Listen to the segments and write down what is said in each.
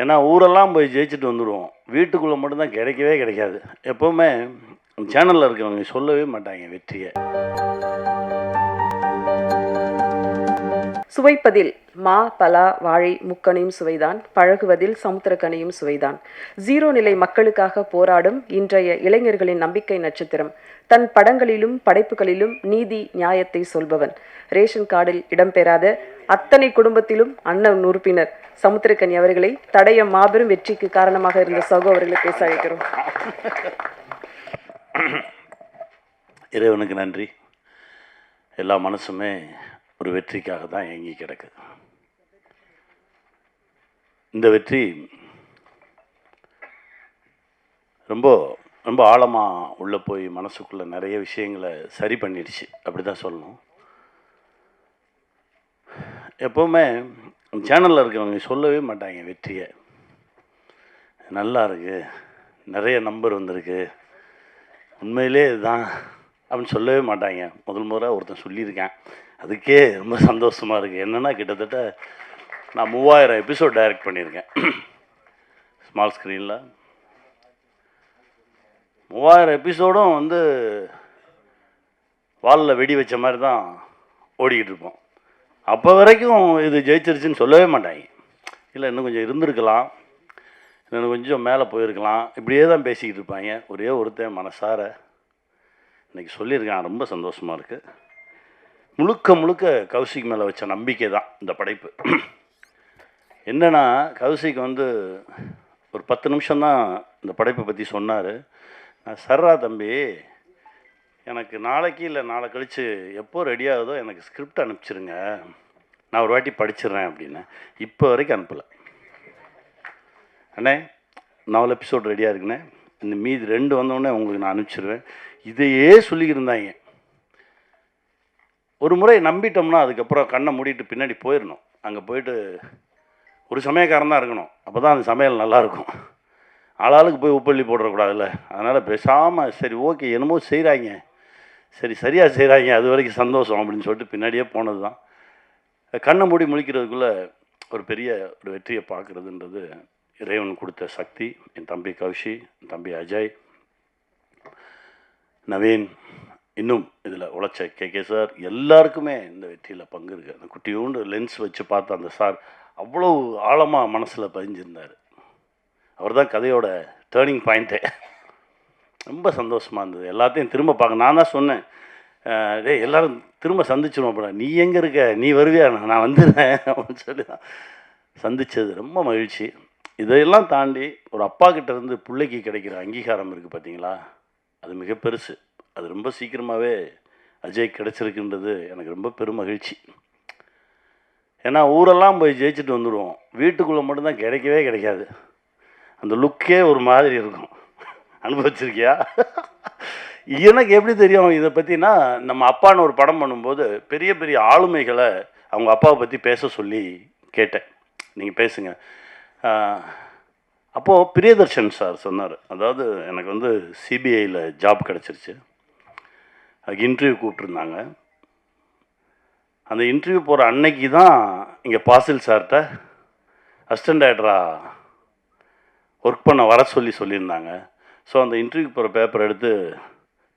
ஏன்னா ஊரெல்லாம் போய் ஜெயிச்சுட்டு வந்துடுவோம். வீட்டுக்குள்ளே மட்டும்தான் கிடைக்கவே கிடைக்காது. எப்போவுமே சேனலில் இருக்கிறவங்க சொல்லவே மாட்டாங்க வெற்றியை. சுவைப்பதில் மா, பலா, வாழை முக்கனியும் சுவைதான், பழகுவதில் சமுத்திரக்கனியும் சுவைதான். ஜீரோ நிலை மக்களுக்காக போராடும் இன்றைய இளைஞர்களின் நம்பிக்கை நட்சத்திரம். தன் படங்களிலும் படைப்புகளிலும் நீதி நியாயத்தை சொல்பவன். ரேஷன் கார்டில் இடம்பெறாத அத்தனை குடும்பத்திலும் அண்ணன் உறுப்பினர் சமுத்திரக்கனி அவர்களை தடைய மாபெரும் வெற்றிக்கு காரணமாக இருந்த சகோ அவர்களை பேச அழைக்கிறோம். இறைவனுக்கு நன்றி. எல்லா மனசுமே ஒரு வெற்றிக்காக தான் ஏங்கி கிடக்கு. இந்த வெற்றி ரொம்ப ரொம்ப ஆழமாக உள்ளே போய் மனசுக்குள்ளே நிறைய விஷயங்களை சரி பண்ணிடுச்சு, அப்படி தான் சொல்லணும். எப்போவுமே சேனலில் இருக்கிறவங்க சொல்லவே மாட்டாங்க வெற்றியை. நல்லா இருக்கு, நிறைய நம்பர் வந்திருக்கு, உண்மையிலே இதுதான் அப்படின்னு சொல்லவே மாட்டாங்க. முதல் முறை ஒருத்தன் சொல்லியிருக்கேன், அதுக்கே ரொம்ப சந்தோஷமாக இருக்குது. என்னென்னா கிட்டத்தட்ட நான் 3000 எபிசோட் டைரக்ட் பண்ணியிருக்கேன் ஸ்மால் ஸ்க்ரீனில். 3000 எபிசோடும் வந்து வாலில் வெடி வச்ச மாதிரி தான் ஓடிக்கிட்டு இருப்போம். அப்போ வரைக்கும் இது ஜெயிச்சிருச்சுன்னு சொல்லவே மாட்டாங்க. இல்லை இன்னும் கொஞ்சம் இருந்திருக்கலாம், இன்னும் கொஞ்சம் மேலே போயிருக்கலாம், இப்படியே தான் பேசிக்கிட்டு இருப்பாங்க. ஒரே ஒருத்தன் மனசார இன்றைக்கி சொல்லியிருக்கேன், ரொம்ப சந்தோஷமாக இருக்குது. முழுக்க முழுக்க கௌசிக் மேலே வச்ச நம்பிக்கை தான் இந்த படைப்பு. என்னென்னா கௌசிக் வந்து ஒரு 10 நிமிஷம்தான் இந்த படைப்பை பற்றி சொன்னார். நான் சர்ரா தம்பி, எனக்கு நாளைக்கு இல்லை நாளை கழித்து எப்போ ரெடி ஆகுதோ எனக்கு ஸ்கிரிப்ட் அனுப்பிச்சிருங்க, நான் ஒரு வாட்டி படிச்சிடுறேன் அப்படின்னு. இப்போ வரைக்கும் அனுப்பலை. அண்ணே 4 எபிசோட் ரெடியாக இருக்குண்ணே, இந்த மீதி 2 வந்தோடனே உங்களுக்கு நான் அனுப்பிச்சிடுவேன், இதையே சொல்லிக்கிருந்தாங்க. ஒரு முறை நம்பிட்டோம்னா அதுக்கப்புறம் கண்ணை மூடிட்டு பின்னாடி போயிடணும். அங்கே போயிட்டு ஒரு சமயக்காரன் தான் இருக்கணும், அப்போ தான் அந்த சமையல் நல்லாயிருக்கும். ஆளாளுக்கு போய் உப்பள்ளி போடக்கூடாதுல்ல. அதனால் பேசாமல் சரி ஓகே என்னமோ செய்கிறாங்க, சரி சரியாக செய்கிறாங்க, அது வரைக்கும் சந்தோஷம் அப்படின்னு சொல்லிட்டு பின்னாடியே போனது தான். கண்ணை மூடி முழிக்கிறதுக்குள்ளே ஒரு பெரிய ஒரு வெற்றியை பார்க்குறதுன்றது இறைவன் கொடுத்த சக்தி. என் தம்பி கௌஷி, என் தம்பி அஜய், நவீன், இன்னும் இதில் உழைச்ச கே சார், எல்லாருக்குமே இந்த வெற்றியில் பங்கு இருக்குது. அந்த குட்டியோண்டு லென்ஸ் வச்சு பார்த்த அந்த சார் அவ்வளோ ஆழமாக மனசில் பதிஞ்சிருந்தார். அவர் தான் கதையோட டேர்னிங் பாயிண்ட்டே. ரொம்ப சந்தோஷமாக இருந்தது. எல்லாத்தையும் திரும்ப பார்க்க நான் தான் சொன்னேன், டேய் எல்லோரும் திரும்ப சந்திச்சிடுவோம் அப்படின்னா, நீ எங்கே இருக்க, நீ வருவியா, நான் வந்துடுறேன் அப்படின்னு சொல்லி தான் சந்தித்தது. ரொம்ப மகிழ்ச்சி. இதையெல்லாம் தாண்டி ஒரு அப்பா கிட்டேருந்து பிள்ளைக்கு கிடைக்கிற அங்கீகாரம் இருக்குது பார்த்தீங்களா, அது மிக பெருசு. அது ரொம்ப சீக்கிரமாகவே அஜய் கிடச்சிருக்குன்றது எனக்கு ரொம்ப பெரும் மகிழ்ச்சி. ஏன்னா ஊரெல்லாம் போய் ஜெயிச்சுட்டு வந்துடுவோம், வீட்டுக்குள்ளே மட்டும்தான் கிடைக்கவே கிடைக்காது. அந்த லுக்கே ஒரு மாதிரி இருக்கும். அனுபவிச்சிருக்கியா? எனக்கு எப்படி தெரியும் இதை பற்றினா, நம்ம அப்பான்னு ஒரு படம் பண்ணும்போது பெரிய பெரிய ஆளுமைகளை அவங்க அப்பாவை பற்றி பேச சொல்லி கேட்டேன், நீங்கள் பேசுங்க. அப்போது பிரியதர்ஷன் சார் சொன்னார், அதாவது எனக்கு வந்து சிபிஐயில் ஜாப் கிடச்சிருச்சு, அதுக்கு இன்டர்வியூ கூப்பிட்ருந்தாங்க. அந்த இன்டர்வியூ போகிற அன்னைக்கு தான் இங்கே பாசில் சார்கிட்ட அசிஸ்டன்ட் டைரக்டராக ஒர்க் பண்ண வர சொல்லியிருந்தாங்க. ஸோ அந்த இன்டர்வியூ போகிற பேப்பர் எடுத்து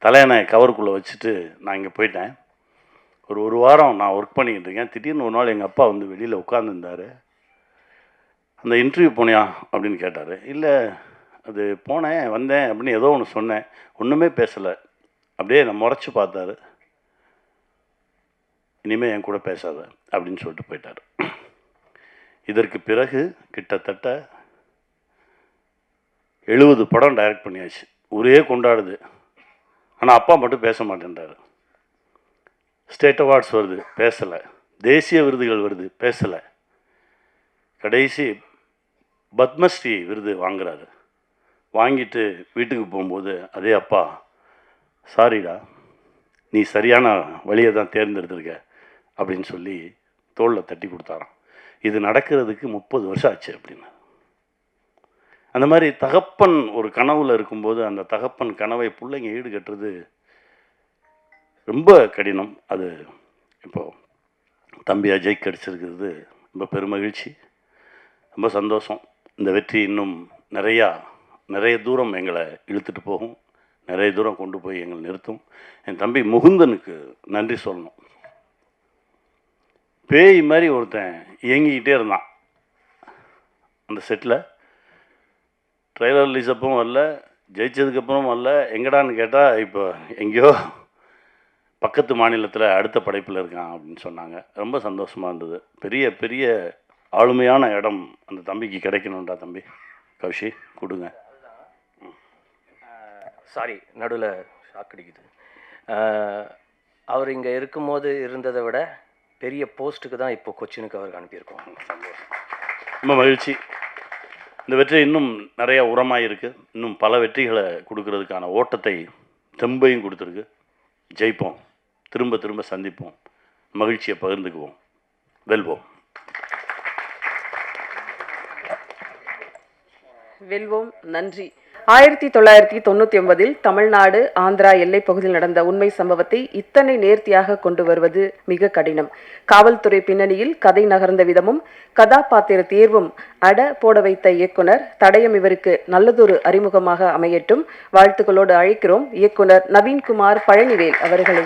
தலையணை கவருக்குள்ளே வச்சுட்டு நான் இங்கே போயிட்டேன். ஒரு வாரம் நான் ஒர்க் பண்ணிக்கிட்டு இருக்கேன். திடீர்னு ஒரு நாள் எங்கள் அப்பா வந்து வெளியில் உட்காந்துருந்தார். அந்த இன்டர்வியூ போனியா அப்படின்னு கேட்டார். இல்லை அது போனேன் வந்தேன் அப்படின்னு ஏதோ ஒன்று சொன்னேன், ஒன்றுமே பேசலை. அப்படியே நான் முறைச்சி பார்த்தாரு. இனிமேல் என் கூட பேசாத அப்படின்னு சொல்லிட்டு போயிட்டார். இதற்கு பிறகு கிட்டத்தட்ட 70 படம் டைரக்ட் பண்ணியாச்சு. ஊரே கொண்டாடுது, ஆனால் அப்பா மட்டும் பேச மாட்டேன்றார். ஸ்டேட் அவார்ட்ஸ் வருது, பேசலை. தேசிய விருதுகள் வருது, பேசலை. கடைசி பத்மஸ்ரீ விருது வாங்குறாரு. வாங்கிட்டு வீட்டுக்கு போகும்போது அதே அப்பா, சாரிடா நீ சரியான வழியை தான் தேர்ந்தெடுத்திருக்க அப்படின்னு சொல்லி தோளில் தட்டி கொடுத்தாராம். இது நடக்கிறதுக்கு 30 வருஷம் ஆச்சு அப்படின்னு. அந்த மாதிரி தகப்பன் ஒரு கனவுல இருக்கும்போது அந்த தகப்பன் கனவை பிள்ளைங்க ஈடுகட்டுறது ரொம்ப கடினம். அது இப்போது தம்பி அஜய் கிடச்சிருக்கிறது ரொம்ப பெருமகிழ்ச்சி, ரொம்ப சந்தோஷம். இந்த வெற்றி இன்னும் நிறைய தூரம் எங்களை இழுத்துட்டு போகும், நிறைய தூரம் கொண்டு போய் எங்களை நிறுத்தும். என் தம்பி முகுந்தனுக்கு நன்றி சொல்லணும். பேய் மாதிரி ஒருத்தன் இயங்கிக்கிட்டே இருந்தான் அந்த செட்டில். ட்ரெய்லர் ரிலீஸ் அப்பவும் வரல, ஜெயிச்சதுக்கப்புறம் வரல. எங்கடான்னு கேட்டால் இப்போ எங்கேயோ பக்கத்து மாநிலத்தில் அடுத்த படைப்பில் இருக்கான் அப்படின்னு சொன்னாங்க. ரொம்ப சந்தோஷமாக இருந்தது. பெரிய பெரிய ஆளுமையான இடம் அந்த தம்பிக்கு கிடைக்கணும்டா தம்பி. கௌஷி கொடுங்க. சாரி, நடுவில் ஷாக் அடிக்குது. அவர் இங்கே இருக்கும்போது இருந்ததை விட பெரிய போஸ்ட்டுக்கு தான் இப்போ கொச்சினுக்கு அவருக்கு அனுப்பியிருக்கோம். சந்தோஷம், ரொம்ப மகிழ்ச்சி. இந்த வெற்றி இன்னும் நிறையா உரமாக இருக்குது. இன்னும் பல வெற்றிகளை கொடுக்கறதுக்கான ஓட்டத்தை தெம்பையும் கொடுத்துருக்கு. ஜெயிப்போம், திரும்ப திரும்ப சந்திப்போம், மகிழ்ச்சியை பகிர்ந்துக்குவோம், வெல்வோம். வெல்வோம். நன்றி. 1999 தமிழ்நாடு ஆந்திரா எல்லைப் பகுதியில் நடந்த உண்மை சம்பவத்தை இத்தனை நேர்த்தியாக கொண்டு வருவது மிக கடினம். காவல்துறை பின்னணியில் கதை நகர்ந்த விதமும் கதாபாத்திர தேர்வும் அட போட வைத்த இயக்குனர் தடயம் இவருக்கு நல்லதொரு அறிமுகமாக அமையட்டும். வாழ்த்துக்களோடு அழைக்கிறோம் இயக்குனர் நவீன்குமார் பழனிவேல் அவர்களை.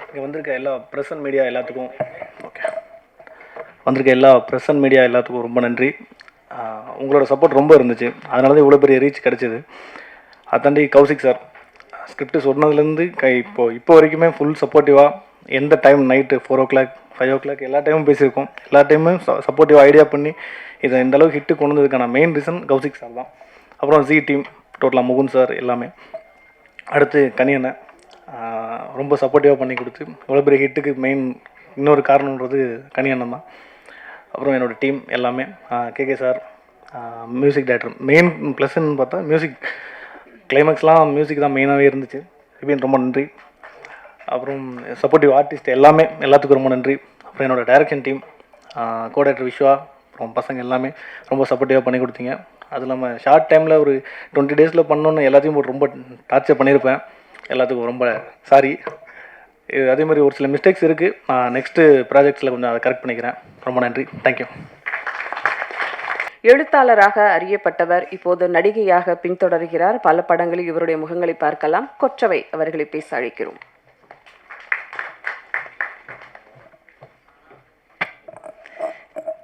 இங்கே வந்திருக்க எல்லா ப்ரெஸ் அண்ட் மீடியா எல்லாத்துக்கும் ரொம்ப நன்றி. உங்களோட சப்போர்ட் ரொம்ப இருந்துச்சு, அதனால தான் இவ்வளோ பெரிய ரீச் கிடச்சிது. அதாண்டி கௌசிக் சார் ஸ்கிரிப்ட் சொன்னதுலேருந்து இப்போ வரைக்குமே ஃபுல் சப்போர்ட்டிவாக, எந்த டைம் நைட்டு 4 o'clock 5 o'clock எல்லா டைமும் பேசியிருக்கோம். எல்லா டைமும் சப்போர்ட்டிவாக ஐடியா பண்ணி இதை இந்த அளவுக்கு ஹிட்டு கொண்டு வந்ததுக்கான மெயின் ரீசன் கௌசிக் சார் தான். அப்புறம் ஜி டீம் டோட்டலாக முகுந்த் சார் எல்லாமே. அடுத்து கனியனை ரொம்ப சப்போர்ட்டிவாக பண்ணி கொடுத்து இவ்வளோ பெரிய ஹிட்டுக்கு மெயின் இன்னொரு காரணன்றது கனியண்ணன் தான். அப்புறம் என்னோடய டீம் எல்லாமே, KK sir music director. Main ப்ளஸ்ன்னு பார்த்தா மியூசிக், கிளைமேக்ஸ்லாம் மியூசிக் தான் மெயினாகவே இருந்துச்சு. இப்படின்னு ரொம்ப நன்றி. அப்புறம் சப்போர்ட்டிவ் ஆர்டிஸ்ட் எல்லாத்துக்கும் ரொம்ப நன்றி. அப்புறம் என்னோடய டைரக்ஷன் டீம், கோடைரக்டர் விஸ்வா, அப்புறம் பசங்க எல்லாமே ரொம்ப சப்போர்ட்டிவாக பண்ணி கொடுத்தீங்க. அது இல்லாமல் ஷார்ட் டைமில் ஒரு 20 days பண்ணோன்னு எல்லாத்தையும் ரொம்ப டார்ச்சர் பண்ணியிருப்பேன். எல்லாத்துக்கும் ரொம்ப சாரி. அதே மாதிரி ஒரு சில மிஸ்டேக்ஸ் இருக்குது, நான் நெக்ஸ்ட்டு ப்ராஜெக்ட்ஸில் கொஞ்சம் அதை கரெக்ட் பண்ணிக்கிறேன். ரொம்ப நன்றி, தேங்க்யூ. எழுத்தாளராக அறியப்பட்டவர் இப்போது நடிகையாக பின்தொடர்கிறார். பல படங்களில் இவருடைய முகங்களை பார்க்கலாம். கொற்றவை அவர்களை பேச அழைக்கிறோம்.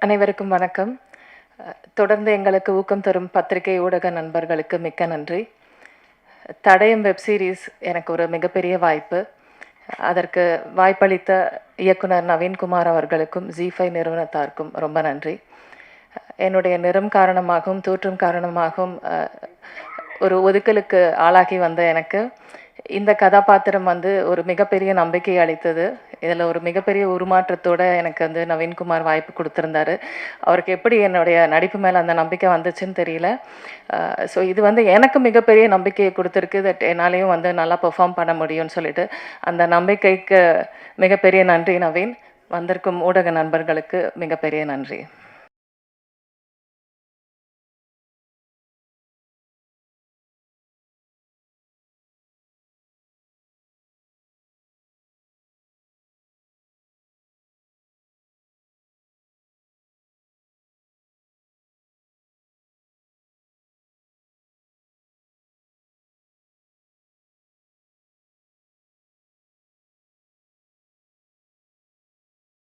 அனைவருக்கும் வணக்கம். தொடர்ந்து எங்களுக்கு ஊக்கம் தரும் பத்திரிகை ஊடக நண்பர்களுக்கு மிக்க நன்றி. தடயம் வெப்சீரிஸ் எனக்கு ஒரு மிகப்பெரிய வாய்ப்பு. அதற்கு வாய்ப்பளித்த இயக்குனர் நவீன்குமார் அவர்களுக்கும் ஜி5 நிறுவனத்தாருக்கும் ரொம்ப நன்றி. என்னுடைய நிறம் காரணமாகவும் தோற்றம் காரணமாகவும் ஒரு ஒதுக்கலுக்கு ஆளாகி வந்த எனக்கு இந்த கதாபாத்திரம் ஒரு மிகப்பெரிய நம்பிக்கை அளித்தது. இதில் ஒரு மிகப்பெரிய உருமாற்றத்தோடு எனக்கு நவீன்குமார் வாய்ப்பு கொடுத்துருந்தாரு. அவருக்கு எப்படி என்னுடைய நடிப்பு மேலே அந்த நம்பிக்கை வந்துச்சுன்னு தெரியல. ஸோ இது எனக்கு மிகப்பெரிய நம்பிக்கையை கொடுத்துருக்கு. தட் என்னாலேயும் நல்லா பெர்ஃபார்ம் பண்ண முடியும்னு சொல்லிட்டு அந்த நம்பிக்கைக்கு மிகப்பெரிய நன்றி நவீன். வந்திருக்கும் ஊடக நண்பர்களுக்கு மிகப்பெரிய நன்றி.